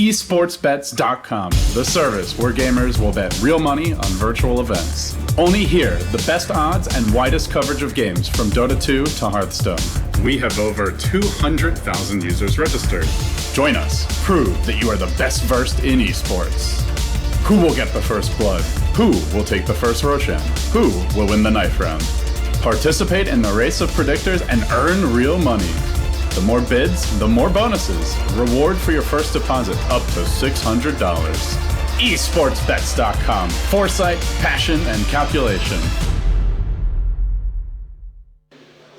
esportsbets.com, the service where gamers will bet real money on virtual events. Only here, the best odds and widest coverage of games from Dota 2 to Hearthstone. We have over 200,000 users registered. Join us. Prove that you are the best versed in esports. Who will get the first blood? Who will take the first Roshan? Who will win the knife round? Participate in the race of predictors and earn real money. The more bids, the more bonuses. Reward for your first deposit up to $600. esportsbets.com. Foresight, passion, and calculation.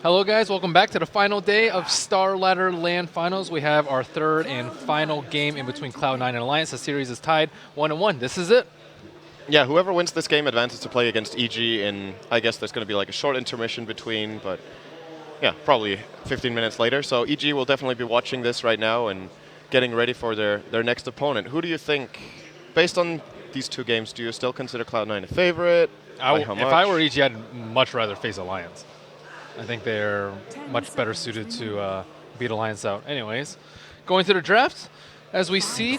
Hello guys, welcome back to the final day of Starladder LAN Finals. We have our third and final game in between Cloud9 and Alliance. The series is tied 1-1. This is it. Yeah, whoever wins this game advances to play against EG, and I guess there's going to be like a short intermission between, but yeah, probably 15 minutes later. So EG will definitely be watching this right now and getting ready for their next opponent. Who do you think, based on these two games, do you still consider Cloud9 a favorite? If I were EG, I'd much rather face Alliance. I think they're much better suited to beat Alliance out. Anyways, going through the draft, as we see,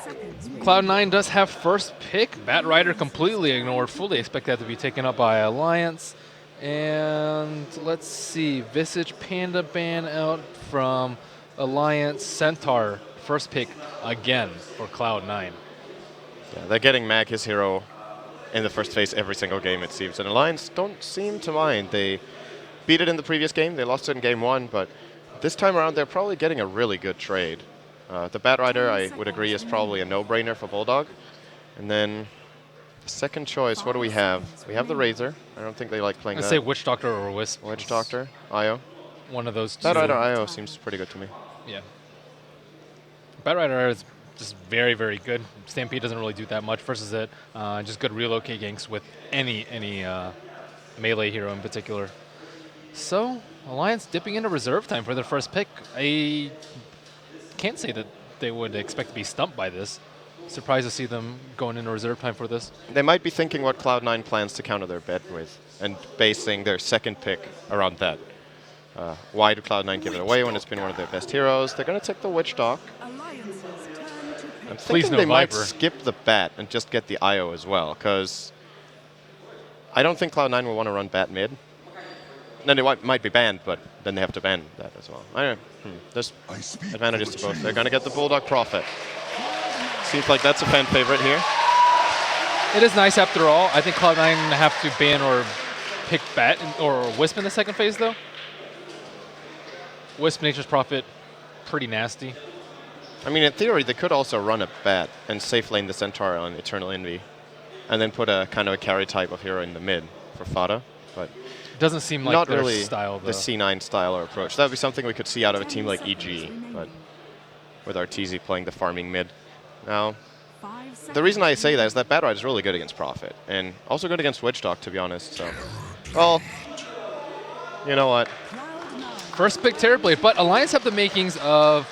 Cloud9 does have first pick. Batrider completely ignored, fully expect that to be taken up by Alliance. And let's see, Visage Panda ban out from Alliance. Centaur, first pick again for Cloud9. Yeah, they're getting Mag, his hero, in the first phase every single game, it seems. And Alliance don't seem to mind. They beat it in the previous game. They lost it in game one, but this time around, they're probably getting a really good trade. The Batrider, I would agree, is probably a no-brainer for Bulldog. And then second choice, what do we have? We have the Razor. I don't think they like playing that. Let's say Witch Doctor or Wisp. Witch Doctor, IO. One of those two. Batrider IO seems pretty good to me. Yeah. Batrider is just very, very good. Stampede doesn't really do that much versus it. Just good relocate ganks with any melee hero in particular. So, Alliance dipping into reserve time for their first pick. I can't say that they would expect to be stumped by this. Surprised to see them going into reserve time for this. They might be thinking what Cloud9 plans to counter their bet with and basing their second pick around that. Why do Cloud9 give it away when it's been one of their best heroes? They're going to take the Witch Doc. I'm thinking they might skip the bat and just get the IO as well, because I don't think Cloud9 will want to run bat mid. Then they might be banned, but then they have to ban that as well. I don't know. There's advantages to both. They're going to get the Bulldog Prophet. Seems like that's a fan favorite here. It is nice after all. I think Cloud9 have to ban or pick Bat or Wisp in the second phase, though. Wisp, Nature's Prophet, pretty nasty. I mean, in theory, they could also run a Bat and safe lane the Centaur on Eternal Envy, and then put a kind of a carry type of hero in the mid for Fada. But doesn't seem like not their really style, though. The C9 style or approach. That would be something we could see out of a team like EG, but with Arteezy playing the farming mid. Now, the reason I say that is that Batrider is really good against Prophet, and also good against Witch Doc, to be honest. So, well, you know what? First pick Terrorblade, but Alliance have the makings of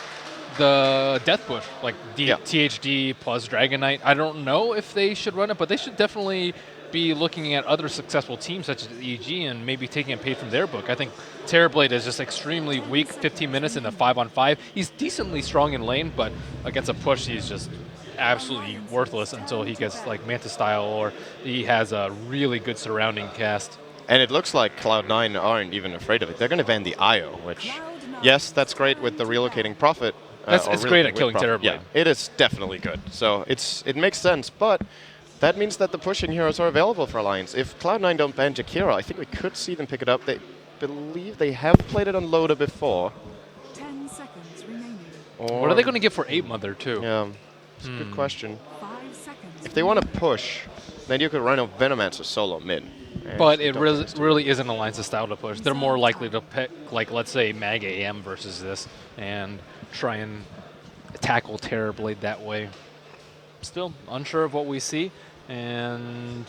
the Death Push, like THD plus Dragon Knight. I don't know if they should run it, but they should definitely be looking at other successful teams such as EG and maybe taking a page from their book. I think Terrorblade is just extremely weak, 15 minutes in the 5-on-5. He's decently strong in lane, but against a push, he's just absolutely worthless until he gets like Manta style or he has a really good surrounding cast. And it looks like Cloud9 aren't even afraid of it. They're going to ban the IO, which, yes, that's great with the relocating Prophet. It's great at killing Terrorblade. Yeah, it is definitely good. So it makes sense, but that means that the pushing heroes are available for Alliance. If Cloud9 don't ban Jakiro, I think we could see them pick it up. They believe they have played it on Loda before. 10 seconds remaining. What are they going to get for 8 Mother, too? Yeah, it's a good question. 5 seconds. If they want to push, then you could run a Venomancer solo mid. But it really isn't Alliance's style to push. They're more likely to pick, like, let's say, Mag AM versus this and try and tackle Terrorblade that way. Still unsure of what we see. And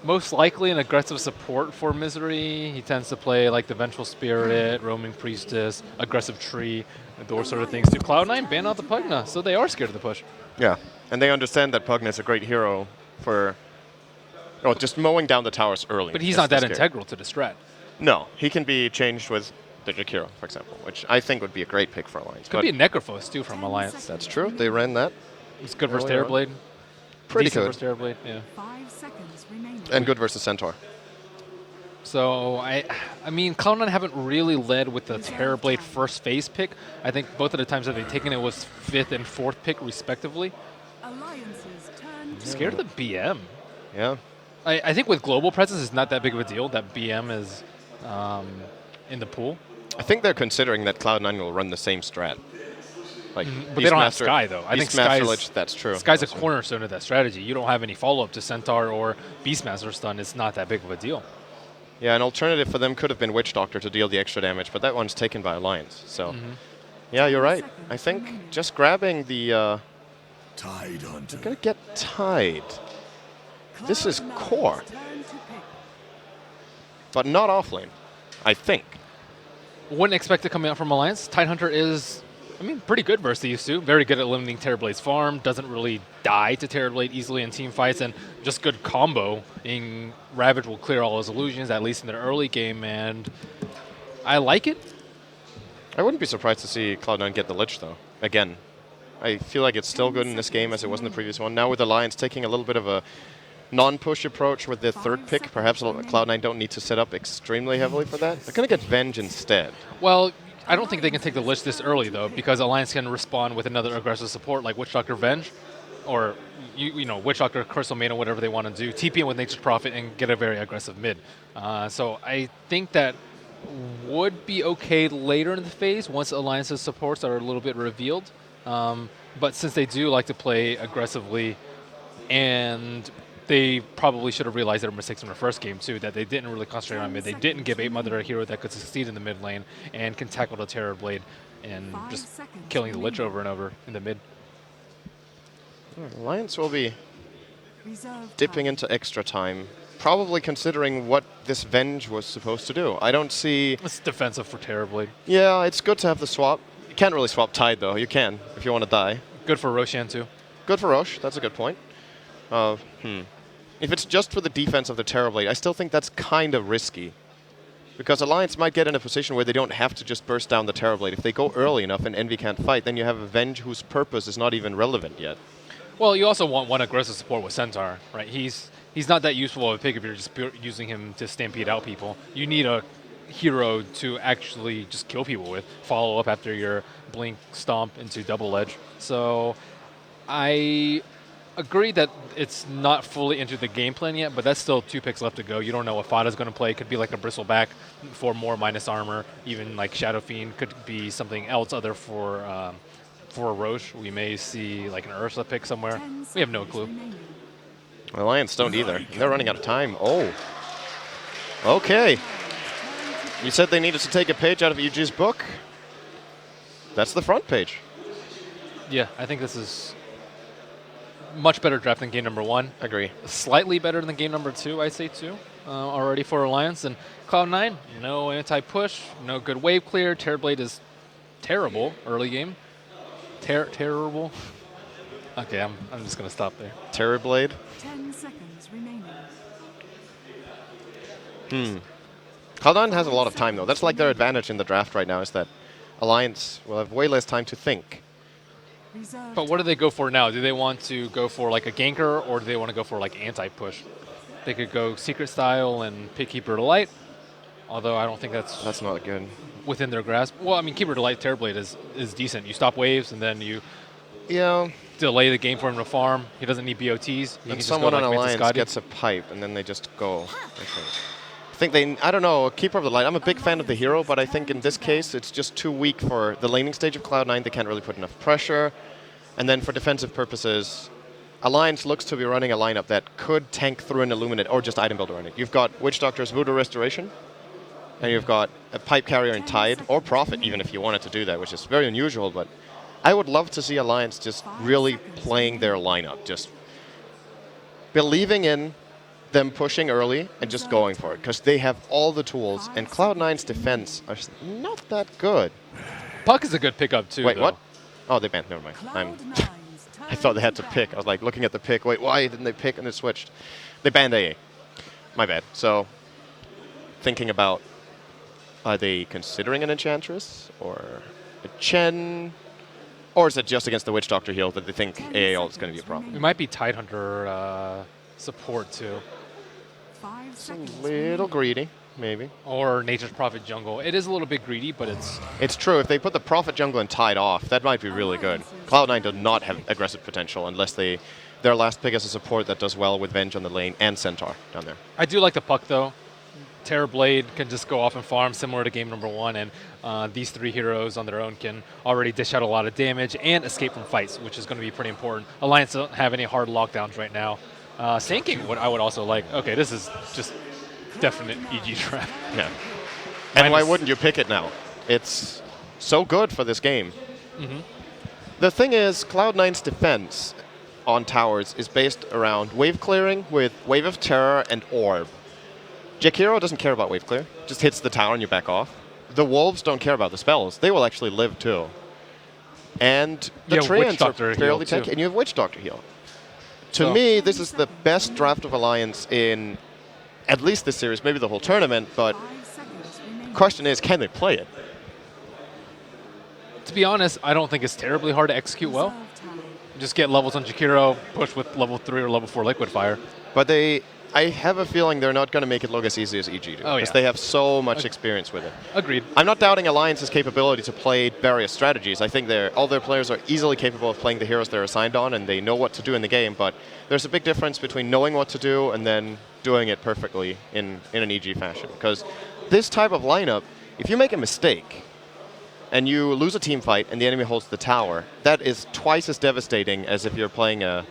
most likely an aggressive support for Misery. He tends to play like the Vengeful Spirit, Roaming Priestess, aggressive Tree, those sort of things. To Cloud9 ban out the Pugna, so they are scared of the push. Yeah, and they understand that Pugna is a great hero for just mowing down the towers early. But he's not that integral to the strat. No, he can be changed with the Jakiro, for example, which I think would be a great pick for Alliance. Could be a Necrophos, too, from Alliance. That's true. They ran that. It's good versus Earlier on. Terrorblade. Pretty Decent good. versus Terrorblade, yeah. 5 seconds remaining. And good versus Centaur. So I mean, Cloud9 haven't really led with the Terrorblade first phase pick. I think both of the times that they've taken it was 5th and 4th pick respectively. Alliances turn to Scared of the BM. Yeah. I think with global presence, it's not that big of a deal that BM is in the pool. I think they're considering that Cloud9 will run the same strat. Like, But they don't have Sky, though. I think Sky's, that's true. Sky's a Also. cornerstone of that strategy. You don't have any follow-up to Centaur or Beastmaster stun. It's not that big of a deal. Yeah, an alternative for them could have been Witch Doctor to deal the extra damage, but that one's taken by Alliance. So, yeah, you're right. I think just grabbing the... Tide Hunter. They're going to get tied. This is core, turn to pick. but not offlane, I think. Wouldn't expect it coming out from Alliance. Tidehunter is, I mean, pretty good versus these two. Very good at limiting Terrorblade's farm. Doesn't really die to Terrorblade easily in team fights, and just good combo. In Ravage will clear all his illusions, at least in the early game, and I like it. I wouldn't be surprised to see Cloud9 get the Lich, though. Again, I feel like it's still good in this game as it was in the previous one. Now with Alliance taking a little bit of a non-push approach with their third pick, perhaps Cloud9 don't need to set up extremely heavily for that. They're going to get Venge instead. Well, I don't think they can take the Lich this early, though, because Alliance can respond with another aggressive support like Witch Doctor Venge, or you know, Witch Doctor, Crystal Maiden, whatever they want to do, TP in with Nature's Prophet and get a very aggressive mid. So I think that would be okay later in the phase once Alliance's supports are a little bit revealed. But since they do like to play aggressively, and they probably should have realized their mistakes in their first game too, that they didn't really concentrate on mid. They didn't give 8 Mother a hero that could succeed in the mid lane and can tackle the Terrorblade and 5 just seconds killing the Lich remaining. over and over in the mid. Alliance will be Reserve dipping time. into extra time, probably considering what this Venge was supposed to do. I don't see... It's defensive for Terrorblade. Yeah, it's good to have the swap. You can't really swap Tide, though. You can, if you want to die. Good for Roshan too. Good for Roche. That's a good point. If it's just for the defense of the Terrorblade, I still think that's kind of risky. Because Alliance might get in a position where they don't have to just burst down the Terrorblade. If they go early enough and Envy can't fight, then you have a Venge whose purpose is not even relevant yet. Well, you also want one aggressive support with Centaur, right? He's not that useful of a pick if you're just using him to stampede out people. You need a hero to actually just kill people with, follow up after your blink stomp into double edge. So I agree that it's not fully into the game plan yet, but that's still 2 picks left to go. You don't know what Fada's going to play. It could be like a Bristleback for more minus armor. Even like Shadow Fiend could be something else other for Roche. We may see like an Ursa pick somewhere. 10 We have no seconds clue. remaining. Alliance don't either. They're running out of time. Oh. Okay. You said they needed to take a page out of EG's book. That's the front page. Yeah, I think this is much better draft than game number 1. Agree. Slightly better than game number 2, I'd say too, already for Alliance. And Cloud9, no anti-push, no good wave clear. Terrorblade is terrible early game. Terrible. Okay, I'm just going to stop there. Terrorblade. 10 seconds remaining. Cloud9 has a lot of time, though. That's like their advantage in the draft right now, is that Alliance will have way less time to think. Reserve But what do they go for now? Do they want to go for like a ganker, or do they want to go for like anti-push? They could go Secret Style and pick Keeper Delight, although I don't think That's not good. within their grasp. Well, I mean, Keeper Delight Terrorblade is decent. You stop waves, and then you Yeah. delay the game for him to farm. He doesn't need BOTs. He can And just someone go on like Alliance Mantis gets a pipe, and then they just go. I think they, I don't know, Keeper of the Light. I'm a big fan of the hero, but I think in this case, it's just too weak for the laning stage of Cloud9. They can't really put enough pressure. And then for defensive purposes, Alliance looks to be running a lineup that could tank through an Illuminate or just item builder on it. You've got Witch Doctor's Voodoo Restoration, and you've got a Pipe Carrier in Tide, or Prophet even if you wanted to do that, which is very unusual, but I would love to see Alliance just really playing their lineup, just believing in them pushing early and just going for it, because they have all the tools, and Cloud9's defense are not that good. Puck is a good pickup too. Wait, though. what? Oh, they banned. Never mind. I thought they had to pick. I was like looking at the pick. Wait, why didn't they pick? And it switched. They banned AA. My bad. So, thinking about, are they considering an Enchantress or a Chen? Or is it just against the Witch Doctor heal that they think AAL is going to be a problem? It might be Tidehunter support too. 5 A seconds little remaining. greedy, maybe. Or Nature's Prophet jungle. It is a little bit greedy, but it's... It's true. If they put the Prophet jungle and Tide off, that might be really good. Cloud9 does not have aggressive potential unless their last pick is a support that does well with Venge on the lane and Centaur down there. I do like the puck, though. Terrorblade can just go off and farm, similar to game number 1, and these 3 heroes on their own can already dish out a lot of damage and escape from fights, which is going to be pretty important. Alliance don't have any hard lockdowns right now. Sinking, what I would also like. Okay, this is just definite EG trap. Yeah. And why Minus- wouldn't you pick it now? It's so good for this game. Mhm. The thing is, Cloud9's defense on towers is based around wave clearing with Wave of Terror and Orb. Jakiro doesn't care about wave clear, just hits the tower and you back off. The Wolves don't care about the spells. They will actually live too. And the Yeah, Witch Treants are Doctor fairly heal, too. tanky, and you have Witch Doctor heal. To So- me, this is the best draft of Alliance in at least this series, maybe the whole tournament, but 5 seconds remaining. question is, can they play it? To be honest, I don't think it's terribly hard to execute well. Reserve tower. Just get levels on Jakiro, push with level 3 or level 4 Liquid Fire. But I have a feeling they're not going to make it look as easy as EG do, Oh, because yeah. they have so much experience with it. Agreed. I'm not doubting Alliance's capability to play various strategies. I think all their players are easily capable of playing the heroes they're assigned on, and they know what to do in the game, but there's a big difference between knowing what to do and then doing it perfectly in an EG fashion. Because this type of lineup, if you make a mistake and you lose a team fight and the enemy holds the tower, that is twice as devastating as if you're playing a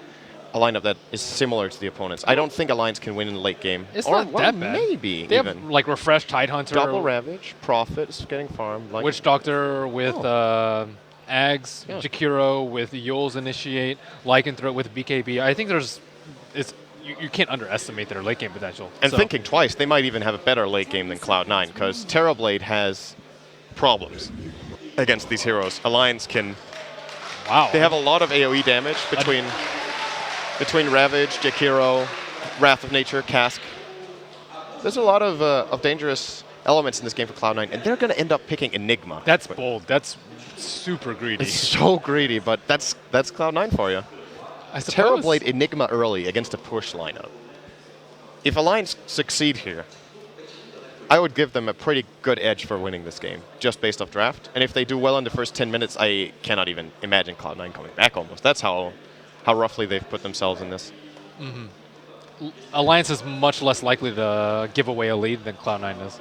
lineup that is similar to the opponents. I don't think Alliance can win in the late game. It's or, not well, that bad. maybe They even. have like refreshed Tidehunter, Double Ravage, Prophet is getting farmed. Like Witch Doctor with Ags, Yeah. Jakiro with Yule's Initiate, Lycanthrope with BKB. I think you can't underestimate their late game potential. And So, thinking twice, they might even have a better late game than Cloud9, because Terrorblade has problems against these heroes. Alliance can... wow. They have a lot of AoE damage between Ravage, Jakiro, Wrath of Nature, Cask. There's a lot of dangerous elements in this game for Cloud9, and they're going to end up picking Enigma. That's bold. That's super greedy. It's so greedy, but that's Cloud9 for you. I suppose. Terrorblade Enigma early against a push lineup. If Alliance succeed here, I would give them a pretty good edge for winning this game, just based off draft. And if they do well in the first 10 minutes, I cannot even imagine Cloud9 coming back almost. That's how roughly they've put themselves in this. Alliance is much less likely to give away a lead than Cloud9 is.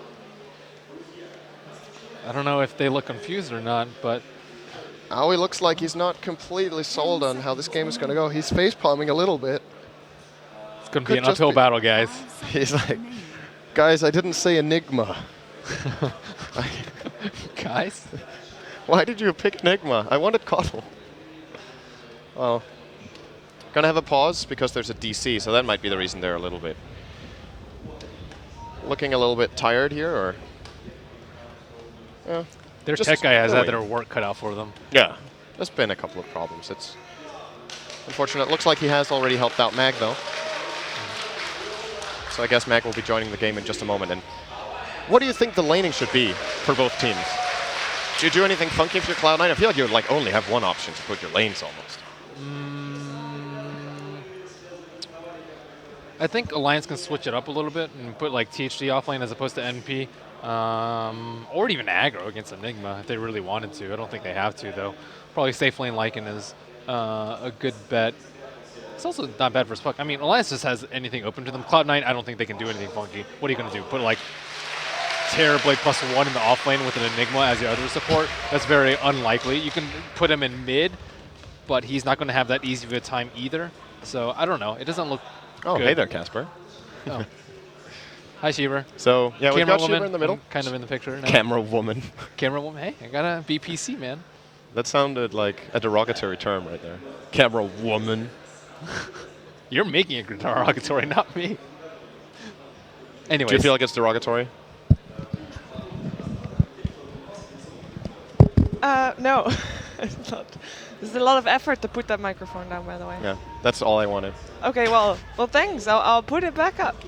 I don't know if they look confused or not, but Oh, he looks like he's not completely sold on how this game is going to go. He's face-palming a little bit. it's going to Could be an just uphill be. battle, guys. 5 seconds He's like, remaining. guys, I didn't say Enigma. Guys? Why did you pick Enigma? I wanted Coddle. Well, gonna have a pause because there's a DC, so that might be the reason they're a little bit looking a little bit tired here, or Their Just tech guy has had wait. their work cut out for them. yeah. There's been a couple of problems. It's unfortunate. Looks like he has already helped out Mag though. So I guess Mag will be joining the game in just a moment. And what do you think the laning should be for both teams? Do you do anything funky if you're Cloud9? I feel like you would like only have one option to put your lanes almost. I think Alliance can switch it up a little bit and put like THD offlane as opposed to NP. Or even aggro against Enigma if they really wanted to. I don't think they have to, though. Probably safe lane Lycan is a good bet. It's also not bad for Puck. I mean, Alliance just has anything open to them. Cloud9, I don't think they can do anything funky. What are you going to do? Put like Terrorblade +1 in the offlane with an Enigma as your other support? That's very unlikely. You can put him in mid, but he's not going to have that easy of a time either. So I don't know. It doesn't look Oh, good. hey there, Casper. Oh. Hi, Shiver. So yeah, we've Camera got woman Shiva in the middle. I'm kind of in the picture now. Camera woman. Camera woman. Hey, I got a BPC, man. That sounded like a derogatory term right there. Camera woman. You're making it derogatory, not me. Anyways, Do you feel like it's derogatory? No. It's not. There's a lot of effort to put that microphone down, by the way. Yeah, that's all I wanted. Okay, well, thanks. I'll put it back up.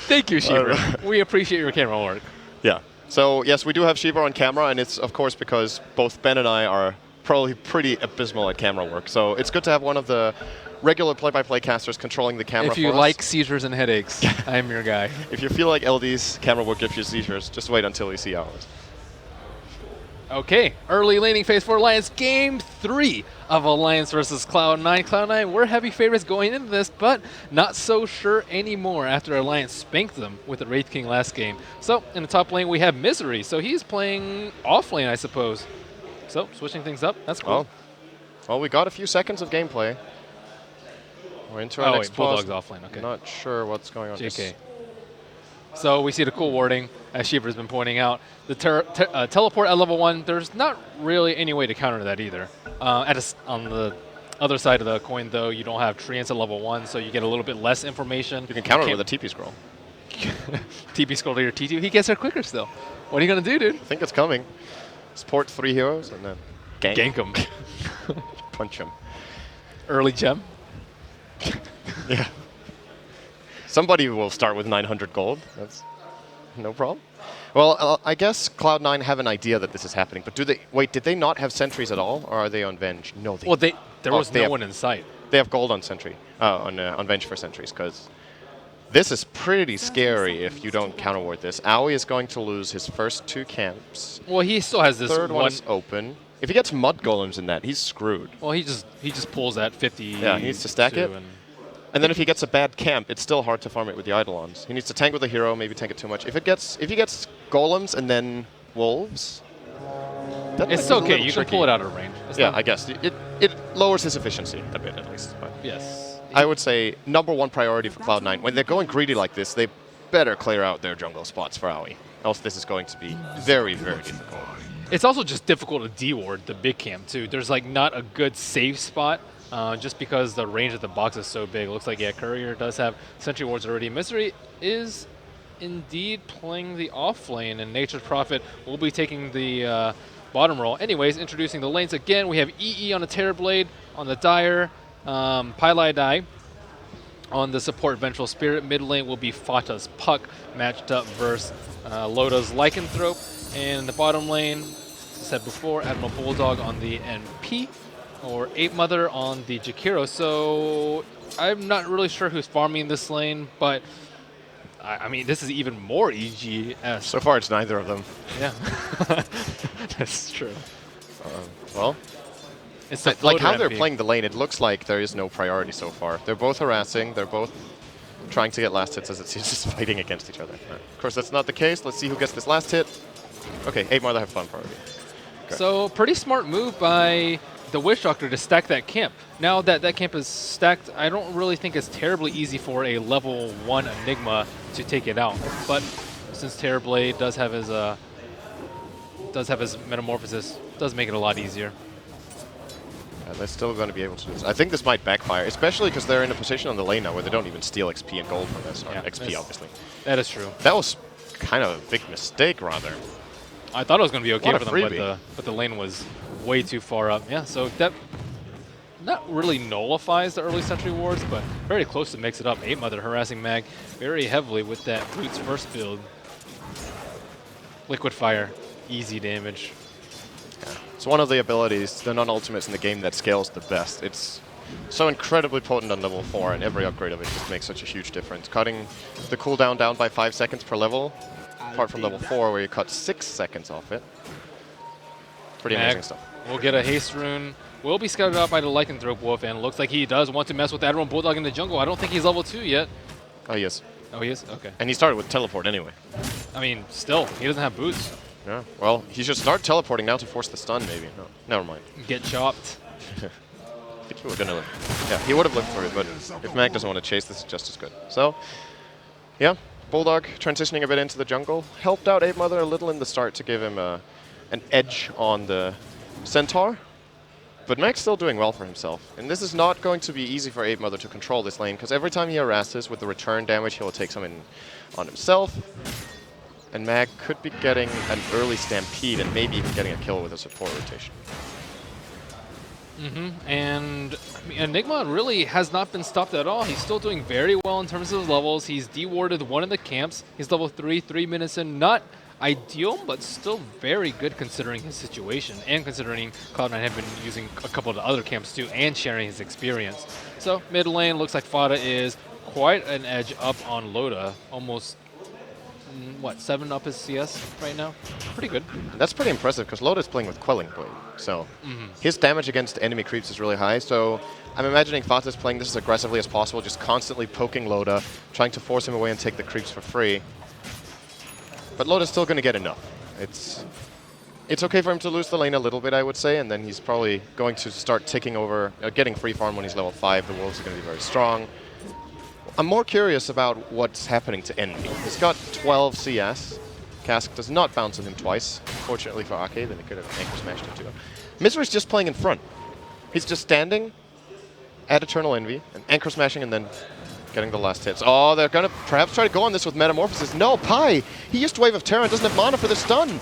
thank you, Shiver. Alright. We appreciate your camera work. Yeah. So yes, we do have Shiva on camera, and it's of course because both Ben and I are probably pretty abysmal at camera work. So it's good to have one of the regular play-by-play casters controlling the camera If you for like us. seizures and headaches, I'm your guy. If you feel like LD's camera work gives you seizures, just wait until you see ours. Okay, early laning phase for Alliance, game 3 of Alliance versus Cloud9. Cloud9 were heavy favorites going into this, but not so sure anymore after Alliance spanked them with the Wraith King last game. So, in the top lane, we have Misery, so he's playing off lane, I suppose. So, switching things up, that's cool. Well, we got a few seconds of gameplay. We're into our next Bulldog's pause. off lane, okay. Not sure what's going on. JK. So we see the cool warding, as Shiva's been pointing out. The teleport at level 1, there's not really any way to counter that either. On the other side of the coin, though, you don't have treants at level 1, so you get a little bit less information. You can counter it with a TP scroll. TP scroll to your T2. He gets there quicker still. What are you going to do, dude? I think it's coming. Support 3 heroes and then Gank him. Punch him. Early gem. Yeah. Somebody will start with 900 gold. That's no problem. Well, I guess Cloud9 have an idea that this is happening, but do they? Wait, did they not have sentries at all, or are they on Venge? No, they. Well, there was no have, one in sight. They have gold on sentry, on Venge for sentries, because this is pretty scary if you don't counter ward this. Aoi is going to lose his first 2 camps. Well, he still has this Third one is open. If he gets mud golems in that, he's screwed. Well, he just pulls that 50. Yeah, he needs to stack it. And then if he gets a bad camp, it's still hard to farm it with the Eidolons. He needs to tank with a hero, maybe tank it too much. If he gets golems and then wolves, it's okay. You can pull it out of range. Yeah, I guess it lowers his efficiency a bit at least. But yes. I would say #1 priority for Cloud9 when they're going greedy like this, they better clear out their jungle spots for Aoi. Else this is going to be very, very difficult. It's also just difficult to de-ward the big camp too. There's like not a good safe spot. Just because the range of the box is so big. It looks like, yeah, Courier does have sentry wards already. Misery is indeed playing the off lane, and Nature's Prophet will be taking the bottom roll. Anyways, introducing the lanes again. We have EE on the Terrorblade, on the Dire, Pylai on the support Vengeful Spirit. Mid lane will be Fata's Puck, matched up versus Loda's Lycanthrope. And in the bottom lane, as I said before, Admiral Bulldog on the NP. Or Ape Mother on the Jakiro. So I'm not really sure who's farming this lane, but I mean, this is even more EGS. So far, it's neither of them. Yeah, that's true. Well, It's like how they're playing the lane, it looks like there is no priority so far. They're both harassing. They're both trying to get last hits as it seems, just fighting against each other. Of course, that's not the case. Let's see who gets this last hit. Okay, Ape Mother have fun priority. Okay. So pretty smart move by the Witch Doctor to stack that camp. Now that that camp is stacked, I don't really think it's terribly easy for a level 1 Enigma to take it out. But since Terrorblade does have his Metamorphosis, does make it a lot easier. Yeah, they're still going to be able to do this. I think this might backfire, especially because they're in a position on the lane now where they don't even steal XP and gold from this, or Yeah, XP obviously. That is true. That was kind of a big mistake, rather. I thought it was going to be okay What for a them, freebie. but the lane was way too far up. Yeah, so that not really nullifies the early sentry wards, but very close to makes it up. Ape Mother harassing Mag very heavily with that Boots first build. Liquid Fire, easy damage. Yeah. It's one of the abilities, the non-ultimates in the game that scales the best. It's so incredibly potent on level 4, and every upgrade of it just makes such a huge difference. Cutting the cooldown down by 5 seconds per level, apart from level 4 where you cut 6 seconds off it. Pretty amazing stuff. We'll get a haste rune. Will be scouted out by the Lycanthrope Wolf, and looks like he does want to mess with Admiral Bulldog in the jungle. I don't think he's level 2 yet. Oh, yes. Oh, he is? Okay. And he started with teleport anyway. I mean, still, he doesn't have boots. Yeah. Well, he should start teleporting now to force the stun, maybe. No, never mind. Get chopped. I think he was gonna live. Yeah, he would have lived for it, but if Mag doesn't want to chase, this is just as good. So, yeah, Bulldog transitioning a bit into the jungle. Helped out Ape Mother a little in the start to give him an edge on the Centaur. But Mag's still doing well for himself. And this is not going to be easy for Ape Mother to control this lane, because every time he harasses with the return damage, he'll take some in on himself. And Mag could be getting an early stampede and maybe even getting a kill with a support rotation. And I mean, Enigma really has not been stopped at all. He's still doing very well in terms of his levels. He's de-warded one of the camps. He's level 3, 3 minutes in. Not ideal, but still very good considering his situation and considering Cloud9 have been using a couple of the other camps too and sharing his experience. So mid lane looks like Fada is quite an edge up on Loda, almost, what, 7 up his CS right now? Pretty good. And that's pretty impressive because Loda's playing with Quelling Blade. So his damage against enemy creeps is really high. So I'm imagining Fata's playing this as aggressively as possible, just constantly poking Loda, trying to force him away and take the creeps for free. But Loda's still going to get enough. It's okay for him to lose the lane a little bit, I would say, and then he's probably going to start taking over, getting free farm when he's level 5. The Wolves are going to be very strong. I'm more curious about what's happening to Envy. He's got 12 CS. Cask does not bounce on him twice. Fortunately for Ake, then he could have anchor smashed him too. Misery's just playing in front. He's just standing at Eternal Envy and anchor smashing and then getting the last hits. Oh, they're going to perhaps try to go on this with Metamorphosis. No, Pi! He used Wave of Terror and doesn't have mana for the stun.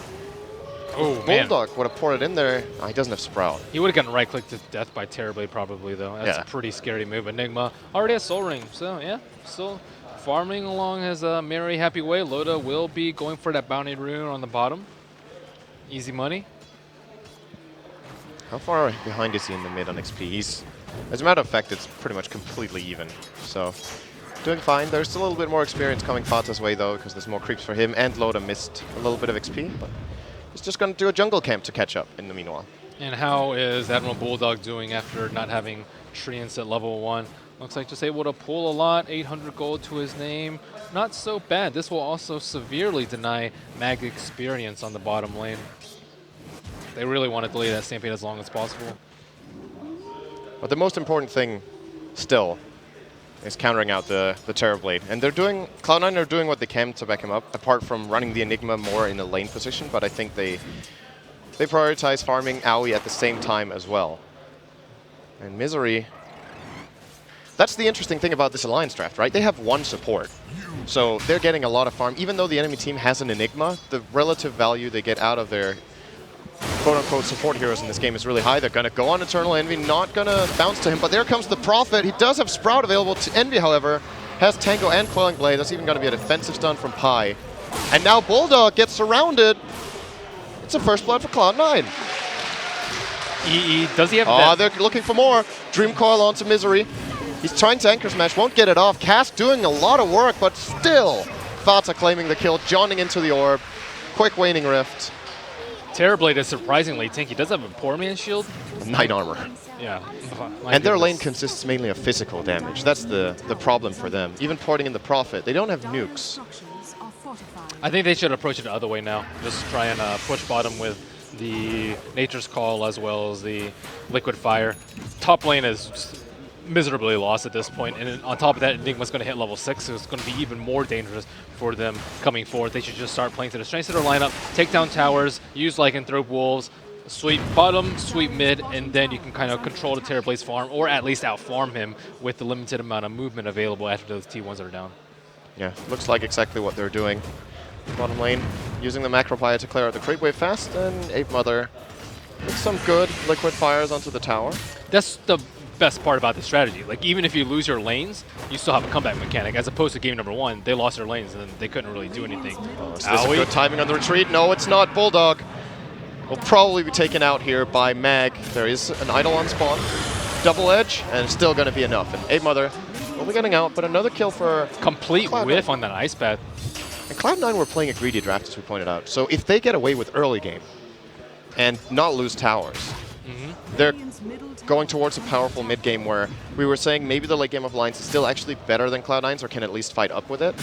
Oh, man. Bulldog would have poured it in there. Oh, he doesn't have Sprout. He would have gotten right-clicked to death by Terrorblade probably, though. That's a pretty scary move. Enigma already has Soul Ring, so yeah, still farming along his merry, happy way. Loda will be going for that Bounty Rune on the bottom. Easy money. How far behind is he in the mid on XP? He's, as a matter of fact, it's pretty much completely even. So, doing fine. There's still a little bit more experience coming Fata's way, though, because there's more creeps for him, and Loda missed a little bit of XP, but he's just going to do a jungle camp to catch up in the meanwhile. And how is Admiral Bulldog doing after not having Treants at level 1? Looks like just able to pull a lot, 800 gold to his name. Not so bad. This will also severely deny Mag experience on the bottom lane. They really want to delay that Stampede as long as possible. But the most important thing still is countering out the Terrorblade. And they're doing, Cloud9 are doing what they can to back him up, apart from running the Enigma more in a lane position, but I think they prioritize farming Aoi at the same time as well. And Misery, that's the interesting thing about this Alliance draft, right? They have one support. So they're getting a lot of farm. Even though the enemy team has an Enigma, the relative value they get out of their quote-unquote support heroes in this game is really high. They're going to go on Eternal Envy, not going to bounce to him, but there comes the Prophet. He does have Sprout available to Envy, however. Has Tango and Quelling Blade. That's even going to be a defensive stun from Pi. And now Bulldog gets surrounded. It's a first blood for Cloud9. Does he have Oh, they're looking for more. Dream Coil onto Misery. He's trying to anchor smash, won't get it off. Cask doing a lot of work, but still Fata claiming the kill, joining into the orb. Quick Waning Rift. Terrorblade is surprisingly tanky. He does have a poor man's shield. 9 armor. Yeah. And their lane consists mainly of physical damage. That's the problem for them. Even porting in the Prophet, they don't have nukes. I think they should approach it the other way now. Just try and push bottom with the Nature's Call as well as the Liquid Fire. Top lane is just miserably lost at this point, and on top of that, Enigma's going to hit level 6, so it's going to be even more dangerous for them coming forward. They should just start playing to the strengths of their lineup, take down towers, use Lycanthrope Wolves, sweep bottom, sweep mid, and then you can kind of control the Terrorblade's farm, or at least outfarm him with the limited amount of movement available after those T1s are down. Yeah, looks like exactly what they're doing. Bottom lane, using the Macro Pyre to clear out the creep wave fast, and Ape Mother with some good Liquid Fires onto the tower. That's the best part about the strategy. Like, even if you lose your lanes, you still have a comeback mechanic. As opposed to game number 1, they lost their lanes and then they couldn't really do anything. Oh, is this a good timing on the retreat? No, it's not. Bulldog will probably be taken out here by Mag. There is an idol on spawn. Double edge, and it's still going to be enough. And Ape Mother will be getting out, but another kill for complete Cloud9. Whiff on that Ice Path. And Cloud9 were playing a greedy draft, as we pointed out. So if they get away with early game and not lose towers, they're going towards a powerful mid game where we were saying maybe the late game of Alliance is still actually better than Cloud9's or can at least fight up with it.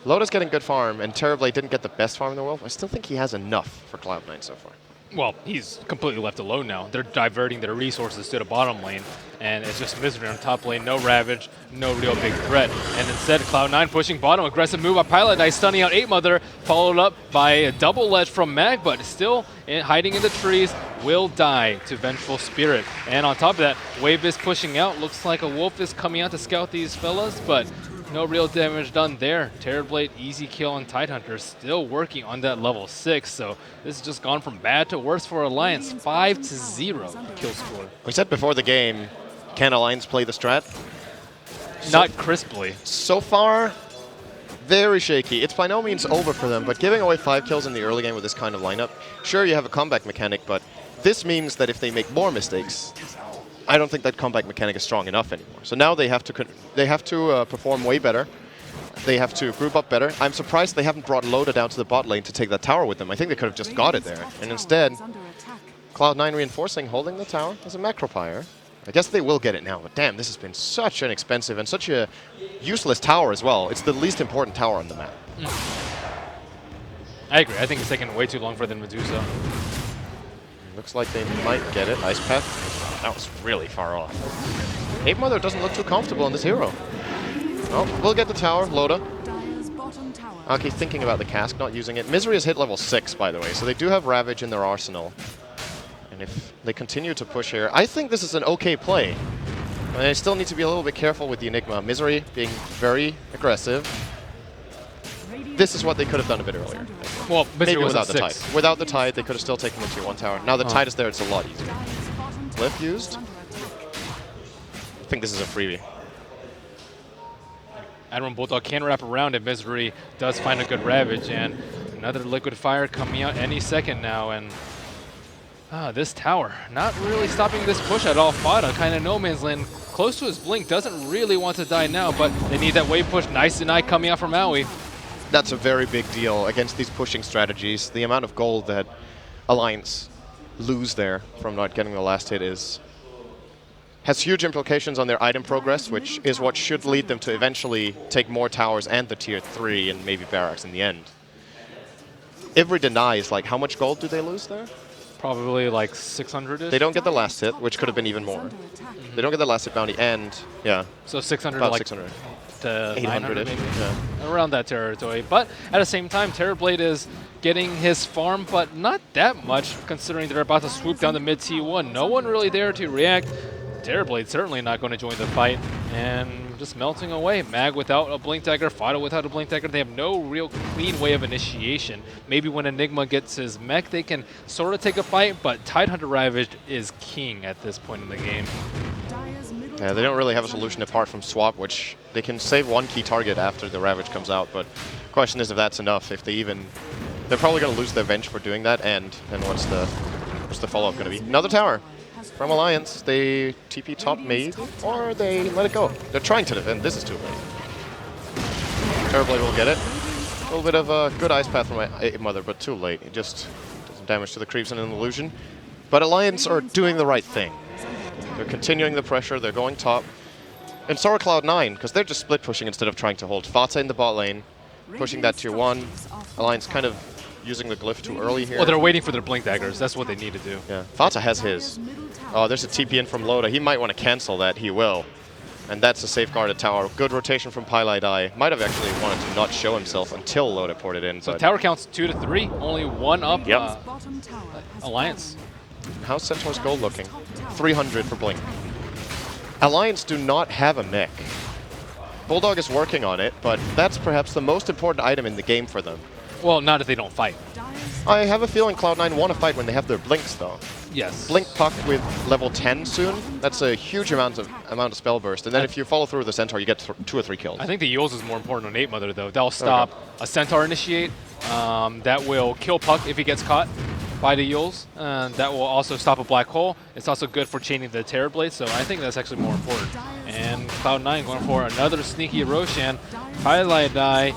Loda's getting good farm, and Terrorblade didn't get the best farm in the world. I still think he has enough for Cloud9 so far. Well, he's completely left alone now. They're diverting their resources to the bottom lane, and it's just Misery on top lane. No Ravage, no real big threat. And instead, Cloud9 pushing bottom. Aggressive move by Pilot Knight, stunning out 8 Mother, followed up by a double ledge from Mag, but still hiding in the trees, will die to Vengeful Spirit. And on top of that, Wave is pushing out. Looks like a Wolf is coming out to scout these fellas, but no real damage done there. Terrorblade, easy kill on Tidehunter, still working on that level 6. So this has just gone from bad to worse for Alliance. 5-0 kill score. We said before the game, can Alliance play the strat? Not crisply. So far, Very shaky. It's by no means over for them, but giving away 5 kills in the early game with this kind of lineup, sure, you have a comeback mechanic, but this means that if they make more mistakes, I don't think that comeback mechanic is strong enough anymore. So now they have to perform way better. They have to group up better. I'm surprised they haven't brought Loda down to the bot lane to take that tower with them. I think they could have just got it there. And instead, Cloud9 reinforcing, holding the tower as a macropire. I guess they will get it now, but damn, this has been such an expensive and such a useless tower as well. It's the least important tower on the map. I agree. I think it's taking way too long for them to do so. Looks like they might get it. Ice Path. That was really far off. Ape Mother doesn't look too comfortable in this hero. Oh, we'll get the tower. Loda. Okay, thinking about the cask, not using it. Misery has hit level 6, by the way, so they do have Ravage in their arsenal. And if they continue to push here, I think this is an okay play. But I still need to be a little bit careful with the Enigma. Misery being very aggressive. This is what they could have done a bit earlier. Well, maybe was without the at 6. tide. Without the tide, they could have still taken the tier 1 tower. Now the tide is there, it's a lot easier. Glyph used. I think this is a freebie. Admiral Bulldog can wrap around it. Misery does find a good Ravage, and another Liquid Fire coming out any second now. And this tower not really stopping this push at all. Fada kind of no man's land, close to his blink, doesn't really want to die now, but they need that wave push. Nice deny coming out from Maui. That's a very big deal against these pushing strategies. The amount of gold that Alliance lose there from not getting the last hit has huge implications on their item progress, which is what should lead them to eventually take more towers and the tier 3 and maybe barracks in the end. Every deny is like, how much gold do they lose there? Probably like 600-ish. They don't get the last hit, which could have been even more. They don't get the last hit bounty, and yeah. So 600 about like 600. To 800 maybe. Yeah. Around that territory. But at the same time, Terrorblade is getting his farm, but not that much considering they're about to swoop down the mid T1. No one really there to react. Terrorblade certainly not going to join the fight, and just melting away. Mag without a Blink Dagger, Fado without a Blink Dagger. They have no real clean way of initiation. Maybe when Enigma gets his mech, they can sort of take a fight, but Tidehunter Ravaged is king at this point in the game. Yeah, they don't really have a solution apart from swap, which they can save one key target after the Ravage comes out, but the question is if that's enough. If they even... They're probably going to lose their Venge for doing that, and then what's the follow-up going to be? Another tower from Alliance. They TP top mid, or they let it go. They're trying to defend. This is too late. Terrorblade will get it. A little bit of a good Ice Path from my Mother, but too late. It just does some damage to the creeps and an illusion. But Alliance are doing the right thing. They're continuing the pressure, they're going top. And so are Cloud9, because they're just split pushing instead of trying to hold. Fata in the bot lane, pushing that tier 1. Alliance kind of using the glyph too early here. Well, they're waiting for their Blink Daggers. That's what they need to do. Yeah, Fata has his. Oh, there's a TP in from Loda. He might want to cancel that. He will. And that's a safeguarded tower. Good rotation from Pylai. Might have actually wanted to not show himself until Loda poured it in. So tower counts 2 to 3, only 1 up. Yep. Alliance. How's Centaur's gold looking? 300 for Blink. Alliance do not have a mech. Bulldog is working on it, but that's perhaps the most important item in the game for them. Well, not if they don't fight. I have a feeling Cloud9 want to fight when they have their blinks, though. Yes. Blink Puck with level 10 soon. That's a huge amount of spell burst. And then if you follow through with the Centaur, you get 2 or 3 kills. I think the Yules is more important on Ape Mother, though. That'll stop a Centaur initiate. That will kill Puck if he gets caught by the Yules. That will also stop a black hole. It's also good for chaining the Terrorblade, so I think that's actually more important. And Cloud9 going for another sneaky Roshan. Highlight die.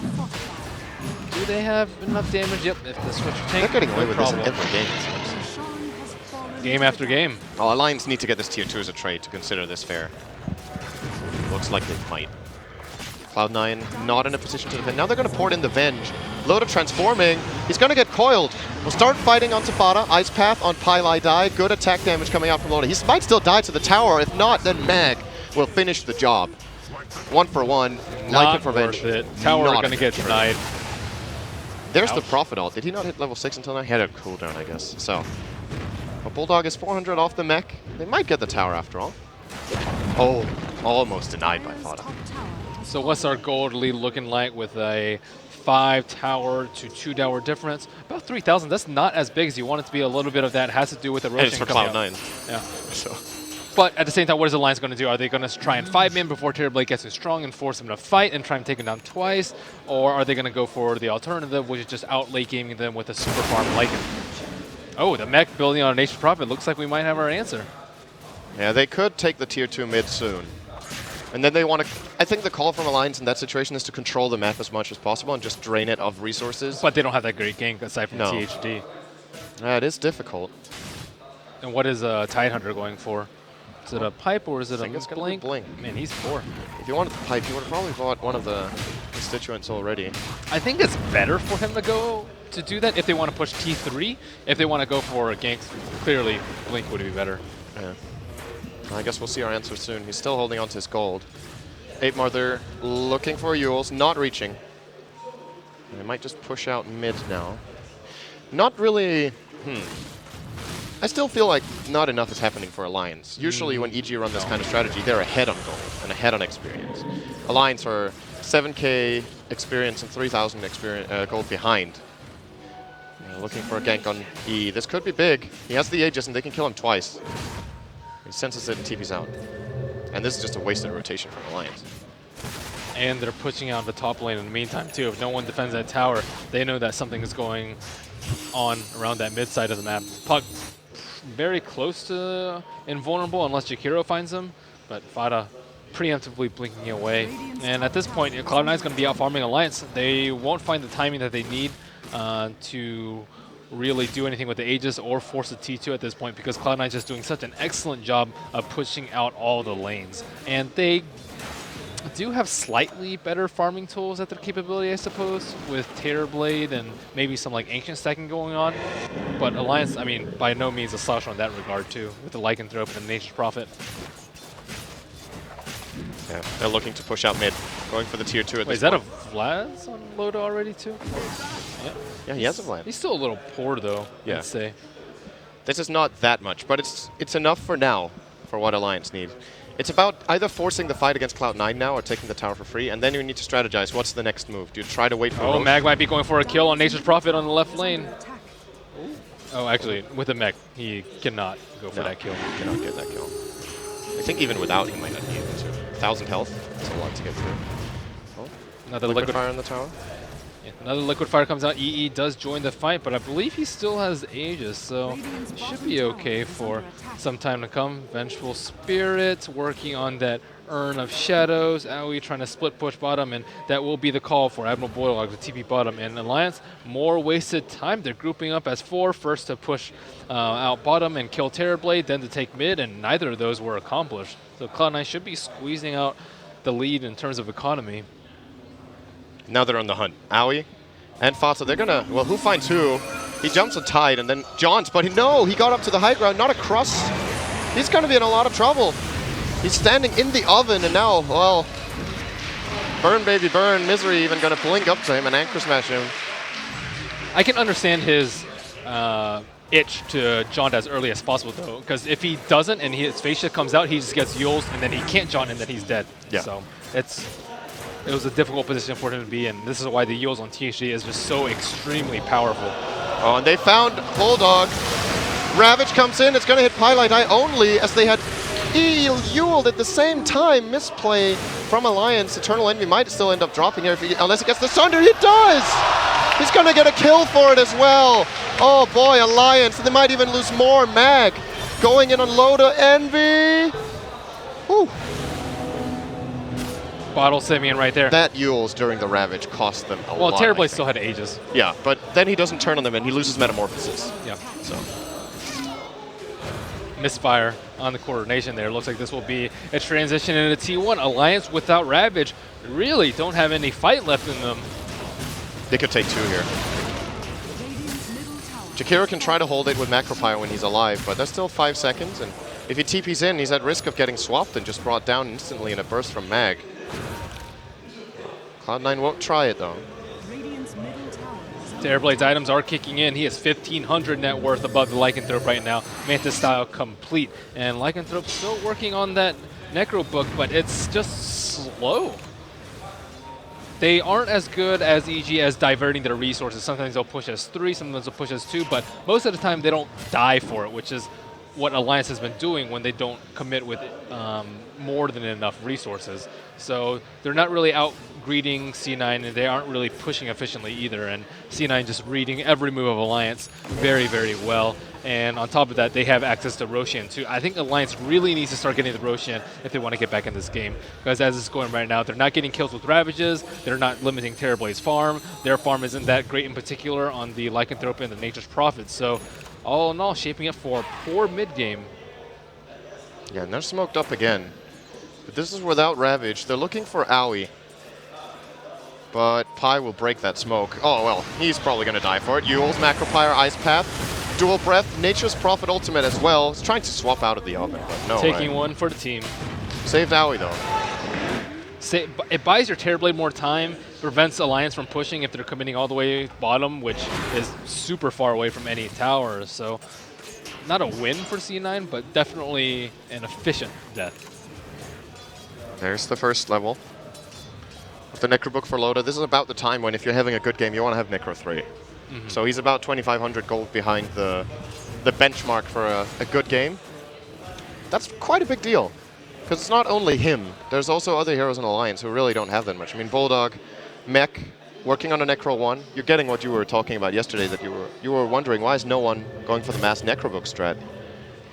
Do they have enough damage? Yep, if the switcher tank. They're getting away with this in problem. every game. It seems. Game after game. Oh, Alliance need to get this tier 2 as a trade to consider this fair. Looks like they might. Cloud9 not in a position to defend. Now they're going to port in the Venge. Loda transforming. He's going to get coiled. We'll start fighting on Tafada. Ice Path on Pylai die. Good attack damage coming out from Loda. He might still die to the tower. If not, then Mag will finish the job. 1 for 1. Like it for Venge. Worth it. Tower going to get denied. There's the Prophet ult. Did he not hit level 6 until now? He had a cooldown, I guess. So, but Bulldog is 400 off the mech. They might get the tower after all. Oh, almost denied by Fada. So what's our gold lead looking like with a 5 tower to 2 tower difference? About 3,000. That's not as big as you want it to be. A little bit of that has to do with the And it's Roshan for coming Cloud9. out. Yeah. So, But at the same time, what is Alliance going to do? Are they going to try and 5-man before Terrorblade gets too strong and force him to fight and try and take him down twice? Or are they going to go for the alternative, which is just out late gaming them with a super farm Lycan? Oh, the mech building on a Nature's Prophet. Looks like we might have our answer. Yeah, they could take the tier 2 mid soon. And then they want to... I think the call from Alliance in that situation is to control the map as much as possible and just drain it of resources. But they don't have that great gank aside from THD. Yeah, it is difficult. And what is Tidehunter going for? Is it a pipe or is it a blink? Blink? Man, he's poor. If you wanted the pipe, you would have probably bought one of the constituents already. I think it's better for him to go to do that if they want to push T3. If they want to go for a gank, clearly blink would be better. Yeah. I guess we'll see our answer soon. He's still holding on to his gold. 8 Mother looking for Yules, not reaching. They might just push out mid now. Not really... I still feel like not enough is happening for Alliance. Usually when EG run this kind of strategy, they're ahead on gold and ahead on experience. Alliance are 7k experience and 3,000 gold behind. Looking for a gank on E. This could be big. He has the Aegis and they can kill him twice. He senses it and TP's out. And this is just a wasted rotation from Alliance. And they're pushing out the top lane in the meantime too. If no one defends that tower, they know that something is going on around that mid side of the map. Puck very close to invulnerable unless Jakiro finds him, but Fada preemptively blinking away. And at this point, Cloud9 is going to be out farming Alliance. They won't find the timing that they need to really do anything with the Aegis or force a T2 at this point because Cloud9 is just doing such an excellent job of pushing out all the lanes. And they do have slightly better farming tools at their capability, I suppose, with Terrorblade and maybe some like ancient stacking going on. But Alliance, I mean, by no means a slouch on that regard too, with the Lycanthrope and the Nature's Prophet. Yeah, they're looking to push out mid, going for the tier 2 at this Is that point. a Vlad's on Loda already too? Yeah. Yeah, he has a Vlad. He's still a little poor though, Yeah. I'd say. This is not that much, but it's enough for now for what Alliance need. It's about either forcing the fight against Cloud9 now or taking the tower for free, and then you need to strategize. What's the next move? Do you try to wait for Roche? Mag might be going for a kill on Nature's Prophet on the left lane. Oh, actually, with the mech, he cannot go for that kill. He cannot get that kill. I think even without, he might not be able to. 1,000 health, that's a lot to get through. Oh, Another liquid fire on the tower. Yeah, another liquid fire comes out. EE does join the fight, but I believe he still has Aegis, so should be okay for some time to come. Vengeful Spirit working on that Urn of Shadows. Aoi trying to split push bottom, and that will be the call for Admiral Boylog to TP bottom. And Alliance, more wasted time. They're grouping up as 4, first to push out bottom and kill Terrorblade, then to take mid, and neither of those were accomplished. So Cloud9 should be squeezing out the lead in terms of economy. Now they're on the hunt. Aoi and Fata, they're gonna, well, who finds who? He jumps a Tide and then Johns, but he got up to the high ground, not across. He's gonna be in a lot of trouble. He's standing in the oven and now, well, burn baby burn, Misery even gonna blink up to him and anchor smash him. I can understand his itch to jaunt as early as possible though, because if he doesn't and his face shift comes out, he just gets Yules and then he can't jaunt and then he's dead. Yeah. So it was a difficult position for him to be in. This is why the Yules on THD is just so extremely powerful. Oh, and they found Bulldog. Ravage comes in, it's gonna hit Pylite Eye only as they had Yuled at the same time. Misplay from Alliance. Eternal Envy might still end up dropping here unless he gets the Sunder. He does! He's gonna get a kill for it as well. Oh boy, Alliance. They might even lose more. Mag going in on Loda. Envy. Whew. Bottle Simeon right there. That Yules during the Ravage cost them a lot. Well, Terrorblade still had Aegis. Yeah, but then he doesn't turn on them and he loses Metamorphosis. Yeah. So. Misfire on the coordination there. Looks like this will be a transition into T1. Alliance without Ravage really don't have any fight left in them. They could take 2 here. Jakiro can try to hold it with Macropyre when he's alive, but that's still 5 seconds, and if he TPs in, he's at risk of getting swapped and just brought down instantly in a burst from Mag. Cloud9 won't try it though. Terrorblade's items are kicking in. He has 1,500 net worth above the Lycanthrope right now. Mantis style complete. And Lycanthrope still working on that Necro book, but it's just slow. They aren't as good as EG as diverting their resources. Sometimes they'll push as 3, sometimes they'll push as 2, but most of the time they don't die for it, which is what Alliance has been doing when they don't commit with more than enough resources. So they're not really out greeting C9, and they aren't really pushing efficiently either. And C9 just reading every move of Alliance very, very well. And on top of that, they have access to Roshan too. I think Alliance really needs to start getting the Roshan if they want to get back in this game. Because as it's going right now, they're not getting kills with Ravages. They're not limiting Terrorblade's farm. Their farm isn't that great in particular on the Lycanthrope and the Nature's Prophet. So all in all, shaping up for a poor mid game. Yeah, and they're smoked up again. But this is without Ravage. They're looking for Owie. But Pi will break that smoke. Oh, well, he's probably going to die for it. Yule's Macropyre, Ice Path, Dual Breath, Nature's Prophet ultimate as well. He's trying to swap out of the oven, but no. Taking one for the team. Saved Owie, though. It buys your Terrorblade more time, prevents Alliance from pushing if they're committing all the way bottom, which is super far away from any towers. So not a win for C9, but definitely an efficient death. There's the first level. With the Necro Book for Loda, this is about the time when if you're having a good game, you want to have Necro 3. So he's about 2,500 gold behind the benchmark for a good game. That's quite a big deal. Because it's not only him. There's also other heroes in Alliance who really don't have that much. I mean, Bulldog, Mech, working on a Necro 1. You're getting what you were talking about yesterday, that you were wondering, why is no one going for the mass Necro Book strat?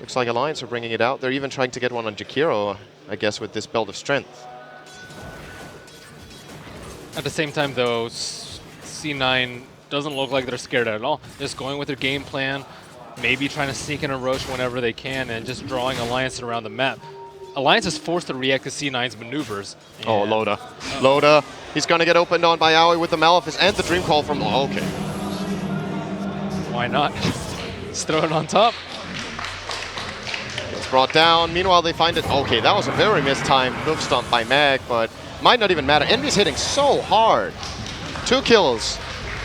Looks like Alliance are bringing it out. They're even trying to get one on Jakiro, I guess, with this Belt of Strength. At the same time, though, C9 doesn't look like they're scared at all. Just going with their game plan, maybe trying to sneak in a Roche whenever they can, and just drawing Alliance around the map. Alliance is forced to react to C9's maneuvers. Oh, Loda. Loda. He's going to get opened on by Owie with the Malefice and the Dream Call from... Oh, okay. Why not? Just throw it on top. It's brought down. Meanwhile, they find it... Okay, that was a very mistimed hoof stomp by Mag, but might not even matter. Envy's hitting so hard. 2 kills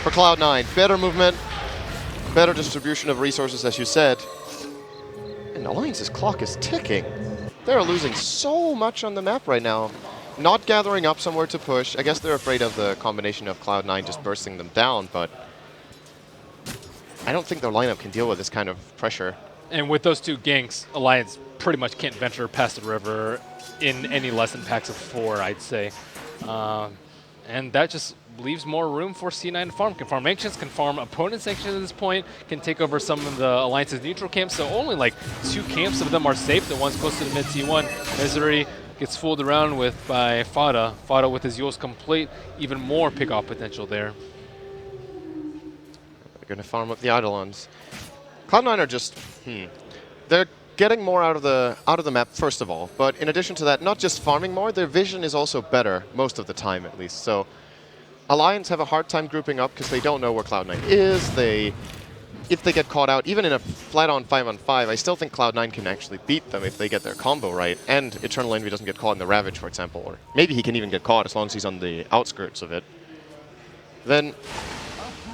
for Cloud9. Better movement, better distribution of resources, as you said. And Alliance's clock is ticking. They're losing so much on the map right now. Not gathering up somewhere to push. I guess they're afraid of the combination of Cloud9 just bursting them down, but I don't think their lineup can deal with this kind of pressure. And with those 2 ganks, Alliance pretty much can't venture past the river in any less than packs of 4, I'd say. And that just leaves more room for C9 to farm. Can farm Ancients, can farm opponents' Ancients at this point, can take over some of the Alliance's neutral camps. So only like 2 camps of them are safe. The one's close to the mid T1. Misery gets fooled around with by Fada. Fada with his Yules complete, even more pick-off potential there. They're going to farm up the Eidolons. Cloud9 are just, they're getting more out of the map, first of all. But in addition to that, not just farming more, their vision is also better, most of the time at least. So Alliance have a hard time grouping up because they don't know where Cloud9 is. If they get caught out, even in a flat-on 5-on-5, I still think Cloud9 can actually beat them if they get their combo right. And Eternal Envy doesn't get caught in the Ravage, for example. Or maybe he can even get caught as long as he's on the outskirts of it. Then,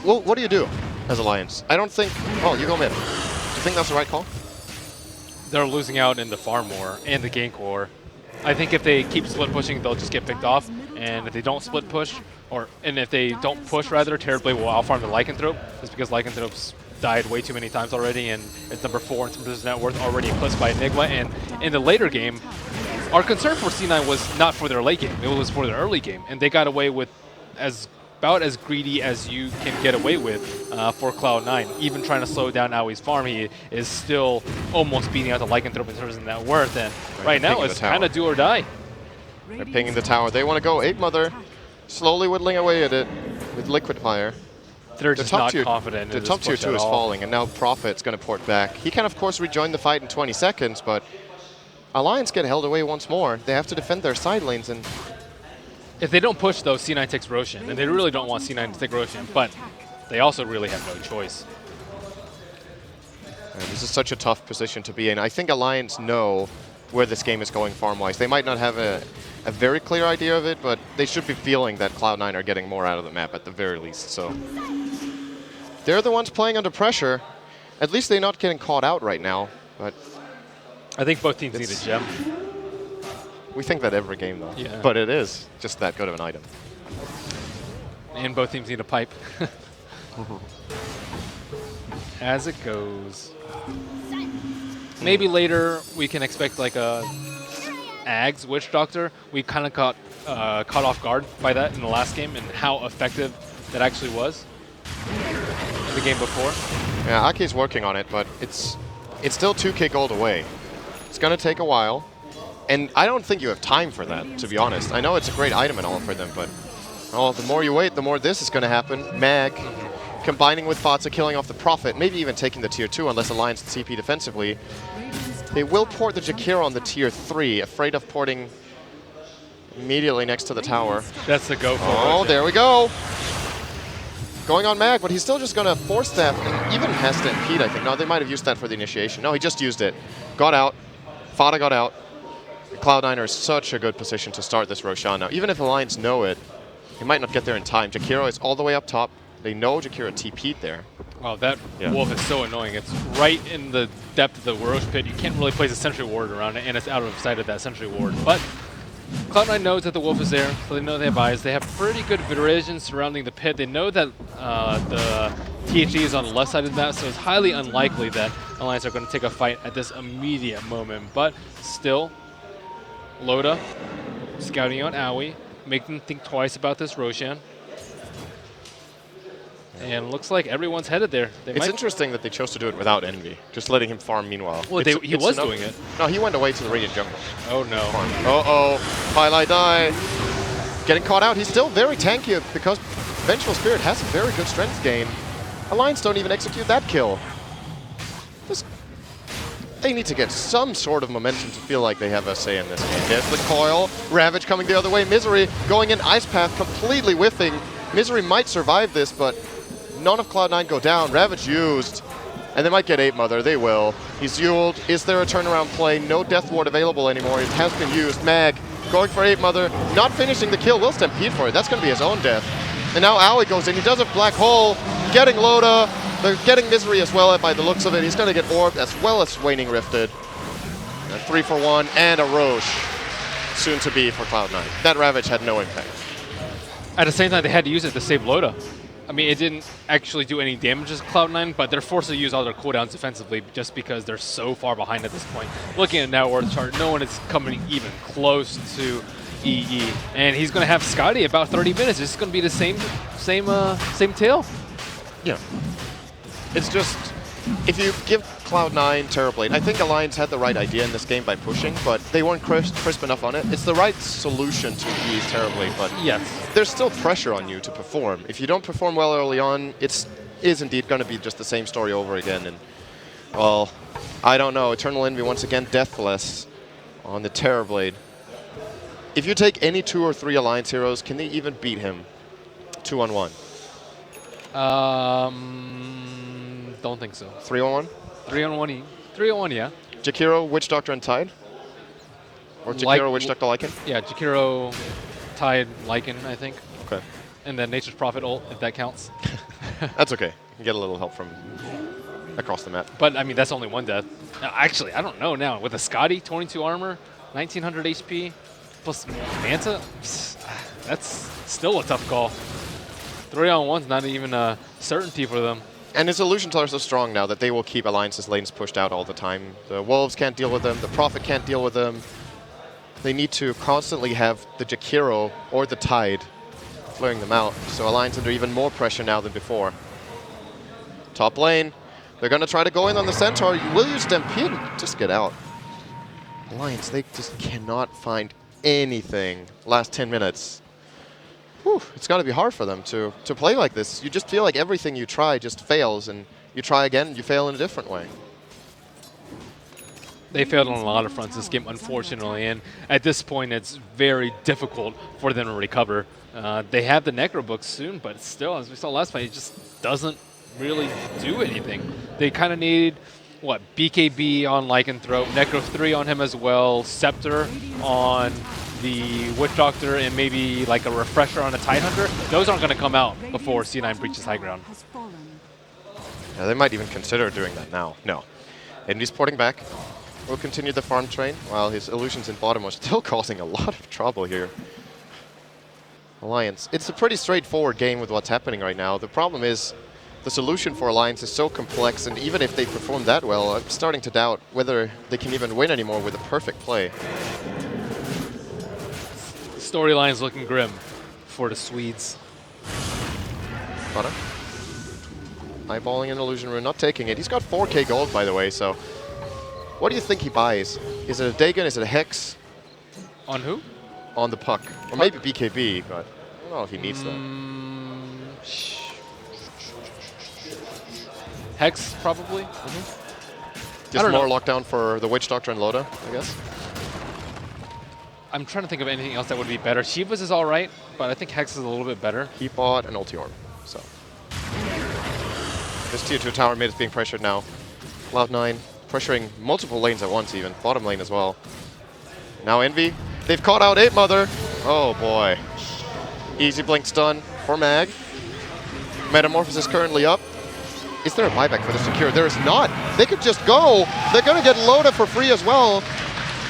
well, what do you do as Alliance? I don't think... Oh, you go mid. Do you think that's the right call? They're losing out in the farm war and the gank war. I think if they keep split pushing, they'll just get picked off. And if they don't split push, and if they don't push rather, Terrorblade will outfarm the Lycanthrope, just because Lycanthrope's died way too many times already, and it's number 4 in terms of his net worth, already eclipsed by Enigma. And in the later game, our concern for C9 was not for their late game, it was for their early game. And they got away with about as greedy as you can get away with for Cloud9. Even trying to slow down Awie's farm, he is still almost beating out the Lycanthrope in terms of net worth. And right now, it's kind of do or die. They're pinging the tower. They want to go 8 Mother, slowly whittling away at it with Liquid Fire. They're just not confident. The top tier 2 is falling, and now Prophet's going to port back. He can, of course, rejoin the fight in 20 seconds, but Alliance get held away once more. They have to defend their side lanes, and if they don't push, though, C9 takes Roshan, and they really don't want C9 to take Roshan, but they also really have no choice. And this is such a tough position to be in. I think Alliance know where this game is going farm-wise. They might not have a very clear idea of it, but they should be feeling that Cloud9 are getting more out of the map at the very least. So they're the ones playing under pressure. At least they're not getting caught out right now. But I think both teams need a gem. We think that every game, though. Yeah. But it is just that good of an item. And both teams need a pipe. As it goes. Maybe later we can expect like a Ags Witch Doctor. We kind of got caught off guard by that in the last game and how effective that actually was in the game before. Yeah, Aki's working on it, but it's still 2k gold away. It's going to take a while. And I don't think you have time for that, to be honest. I know it's a great item and all for them, but the more you wait, the more this is going to happen. Mag combining with Fatsa, killing off the Prophet, maybe even taking the tier 2 unless Alliance CP defensively. They will port the Jakiro on the tier 3, afraid of porting immediately next to the tower. That's the go for it. Oh, there we go. Going on Mag, but he's still just going to force that. And even has Stampede, I think. No, they might have used that for the initiation. No, he just used it. Got out. Fada got out. Cloud9 are in such a good position to start this Roshan now. Even if Alliance know it, they might not get there in time. Jakiro is all the way up top. They know Jakiro TP'd there. Oh, that wolf is so annoying. It's right in the depth of the Roche pit. You can't really place a sentry ward around it, and it's out of sight of that sentry ward. But Cloud9 knows that the wolf is there, so they know they have eyes. They have pretty good vision surrounding the pit. They know that the THE is on the left side of that, so it's highly unlikely that Alliance are going to take a fight at this immediate moment. But still, Loda scouting out Aoi, making them think twice about this Roshan. And looks like everyone's headed there. It's interesting that they chose to do it without Envy, just letting him farm meanwhile. Well, he was doing it. No, he went away to the Radiant Jungle. Oh, no. Uh-oh. Highlight die. Getting caught out. He's still very tanky because Vengeful Spirit has a very good strength gain. Alliance don't even execute that kill. They need to get some sort of momentum to feel like they have a say in this game. There's the coil. Ravage coming the other way. Misery going in Ice Path, completely whiffing. Misery might survive this, but none of Cloud9 go down. Ravage used. And they might get 8 Mother. They will. He's Yuled. Is there a turnaround play? No Death Ward available anymore. It has been used. Mag going for 8 Mother. Not finishing the kill. Will Stampede for it. That's going to be his own death. And now Aoi goes in. He does a Black Hole. Getting Loda. They're getting Misery as well by the looks of it. He's going to get Orbed as well as Waning Rifted. A 3-for-1 and a Roche. Soon to be for Cloud9. That Ravage had no impact. At the same time, they had to use it to save Loda. I mean, it didn't actually do any damage to Cloud9, but they're forced to use all their cooldowns defensively just because they're so far behind at this point. Looking at net worth chart, no one is coming even close to EE. And he's going to have Scotty about 30 minutes. It's going to be the same tail. Yeah. It's just, if you give Cloud9 Terrorblade, I think Alliance had the right idea in this game by pushing, but they weren't crisp enough on it. It's the right solution to EE's Terrorblade, but yes, there's still pressure on you to perform. If you don't perform well early on, it is indeed going to be just the same story over again. And, well, I don't know. Eternal Envy, once again, deathless on the Terrorblade. If you take any 2 or 3 Alliance heroes, can they even beat him 2-on-1? Don't think so. 3-on-1? 3-on-1, 3-on-1, yeah. Jakiro, Witch Doctor, and Tide? Or Jakiro, Witch Doctor, Lycan? Yeah, Jakiro, Tide, Lycan, I think. Okay. And then Nature's Prophet ult, if that counts. That's okay. You can get a little help from across the map. But, I mean, that's only one death. Actually, I don't know now. With a Scotty, 22 armor, 1900 HP, plus Manta, that's still a tough call. 3-on-1's not even a certainty for them. And his illusions are so strong now that they will keep Alliance's lanes pushed out all the time. The Wolves can't deal with them. The Prophet can't deal with them. They need to constantly have the Jakiro or the Tide flaring them out. So Alliance under even more pressure now than before. Top lane. They're going to try to go in on the Centaur. Will you Stampede? Just get out. Alliance, they just cannot find anything last 10 minutes. Whew, it's got to be hard for them to play like this. You just feel like everything you try just fails, and you try again, and you fail in a different way. They failed on a lot of fronts this game, unfortunately, and at this point, it's very difficult for them to recover. They have the Necro books soon, but still, as we saw last fight, it just doesn't really do anything. They kind of need, what, BKB on Lycanthrope, Necro 3 on him as well, Scepter on the Witch Doctor, and maybe like a refresher on a Tidehunter. Those aren't going to come out before C9 breaches high ground. Yeah, they might even consider doing that now. No. Envy's porting back. Will continue the farm train, while his illusions in bottom are still causing a lot of trouble here. Alliance. It's a pretty straightforward game with what's happening right now. The problem is the solution for Alliance is so complex, and even if they perform that well, I'm starting to doubt whether they can even win anymore with a perfect play. Storyline's looking grim for the Swedes. Butter. Eyeballing an illusion rune, not taking it. He's got 4k gold, by the way, so what do you think he buys? Is it a Dagon? Is it a Hex? On who? On the puck. Or maybe BKB, but I don't know if he needs that. Hex, probably. Just more lockdown for the Witch Doctor and Loda, I guess. I'm trying to think of anything else that would be better. Shivas is all right, but I think Hex is a little bit better. He bought an ulti orb, so. This tier 2 tower mid is being pressured now. Cloud9 pressuring multiple lanes at once even, bottom lane as well. Now Envy, they've caught out 8 Mother. Oh boy. Easy blink stun for Mag. Metamorphosis currently up. Is there a buyback for the secure? There is not. They could just go. They're going to get Loda for free as well.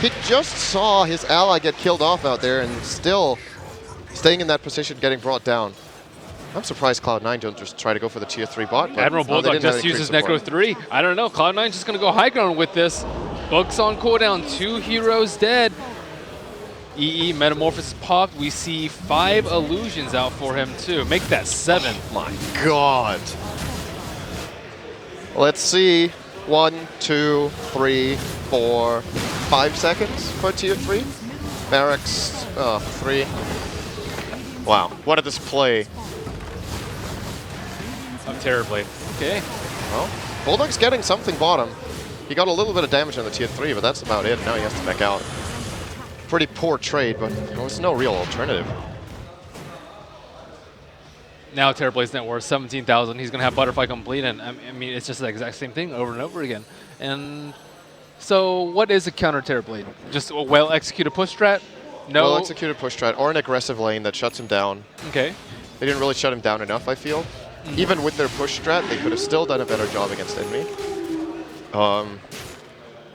He just saw his ally get killed off out there and still staying in that position, getting brought down. I'm surprised Cloud9 don't just try to go for the tier 3 bot. Admiral Bulldog just uses Necro 3. I don't know. Cloud9 just going to go high ground with this. Books on cooldown. 2 heroes dead. EE Metamorphosis popped. We see 5 illusions out for him too. Make that 7. Oh my god. Let's see. 1, 2, 3, 4, 5 seconds for tier 3. Barracks, 3. Wow, what a display. Of Terrorblade. Okay. Well, Bulldog's getting something bottom. He got a little bit of damage on the tier 3, but that's about it. Now he has to back out. Pretty poor trade, but there's no real alternative. Now Terrorblade's net worth 17,000. He's going to have Butterfly complete, and I mean, it's just the exact same thing over and over again. And so what is a counter Terrorblade? Just a well-executed push strat? No. Well-executed push strat, or an aggressive lane that shuts him down. Okay. They didn't really shut him down enough, I feel. Even with their push strat, they could have still done a better job against Envy.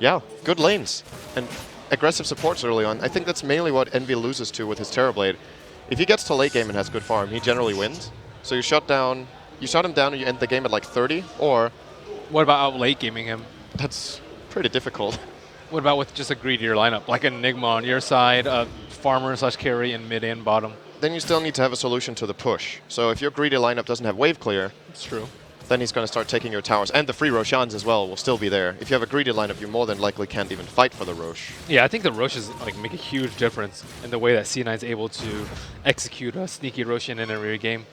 Yeah, good lanes. And aggressive supports early on. I think that's mainly what Envy loses to with his Terrorblade. If he gets to late game and has good farm, he generally wins. So you shut him down and you end the game at like 30, or... What about out late gaming him? That's pretty difficult. What about with just a greedier lineup? Like an Enigma on your side, a farmer / carry in mid and bottom? Then you still need to have a solution to the push. So if your greedy lineup doesn't have wave clear... It's true. Then he's going to start taking your towers. And the free Roshans as well will still be there. If you have a greedy lineup, you more than likely can't even fight for the Rosh. Yeah, I think the Roshes like make a huge difference in the way that C9 is able to execute a sneaky Roshan in a rear game.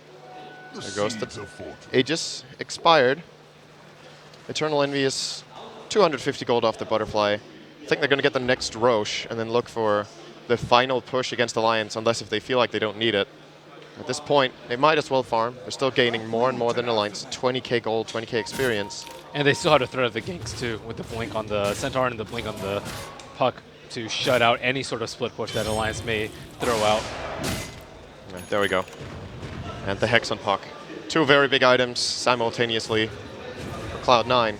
There goes the Aegis expired. Eternal Envy is 250 gold off the Butterfly. I think they're going to get the next Rosh and then look for the final push against Alliance, unless if they feel like they don't need it. At this point, they might as well farm. They're still gaining more and more than Alliance. 20k gold, 20k experience. And they still have the threat of the ganks too, with the blink on the Centaur and the blink on the puck to shut out any sort of split push that Alliance may throw out. Yeah, there we go. And the Hex on puck. 2 very big items simultaneously for Cloud9.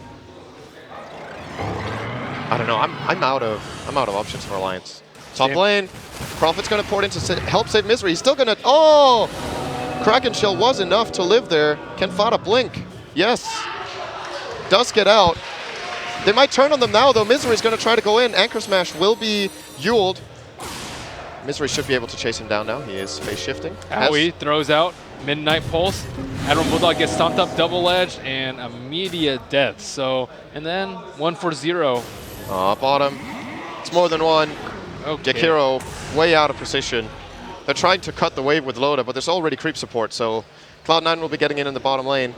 I don't know. I'm out of options for Alliance. Top lane. Prophet's going to port in to help save Misery. He's still going to... Oh! Kraken Shell was enough to live there. Can Fada blink? Yes. Does get out. They might turn on them now, though. Misery's going to try to go in. Anchor Smash will be Yuled. Misery should be able to chase him down now. He is face shifting. Howie throws out Midnight Pulse. Admiral Bulldog gets stomped up, double edge, and immediate death. So, and then 1 for 0. Bottom. It's more than one. Okay. Jakiro way out of position. They're trying to cut the wave with Loda, but there's already creep support, so Cloud9 will be getting in the bottom lane.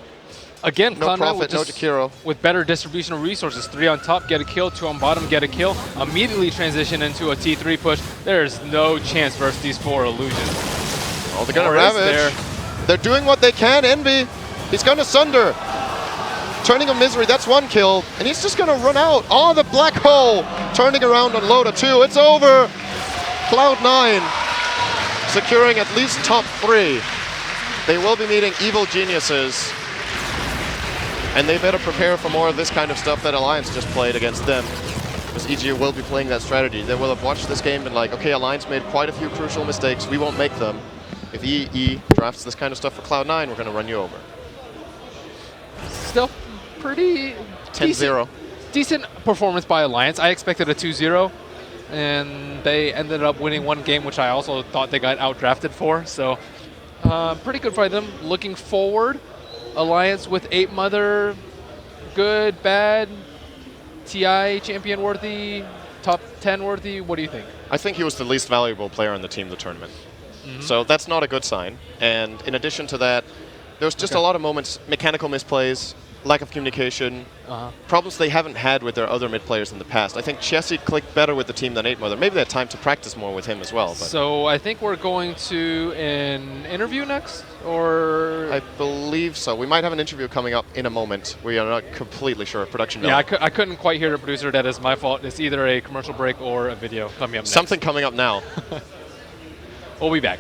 Again, No Cloud9 Prophet, no Jakiro. with better distribution of resources. 3 on top, get a kill. 2 on bottom, get a kill. Immediately transition into a T3 push. There's no chance versus these 4 illusions. Oh, they're going to ravage. They're doing what they can. Envy, he's going to Sunder. Turning on Misery, that's 1 kill. And he's just going to run out. Oh, the black hole. Turning around on Loda too. It's over. Cloud9 securing at least top 3. They will be meeting Evil Geniuses. And they better prepare for more of this kind of stuff that Alliance just played against them. Because EG will be playing that strategy. They will have watched this game and like, okay, Alliance made quite a few crucial mistakes. We won't make them. If EE drafts this kind of stuff for Cloud9, we're going to run you over. still pretty 10-0. decent performance by Alliance. I expected a 2-0, and they ended up winning one game, which I also thought they got outdrafted for. So pretty good for them. Looking forward, Alliance with 8 Mother, good, bad, TI champion worthy, top 10 worthy. What do you think? I think he was the least valuable player on the team, the tournament. So that's not a good sign. And in addition to that, there was just a lot of moments, mechanical misplays, lack of communication, problems they haven't had with their other mid players in the past. I think Chessie clicked better with the team than 8 Mother. Maybe they had time to practice more with him as well. But So I think we're going to an interview next, or I believe so. We might have an interview coming up in a moment. We are not completely sure of production. yeah, I couldn't quite hear the producer. That is my fault. It's either a commercial break or a video coming up next. Something coming up now. We'll be back.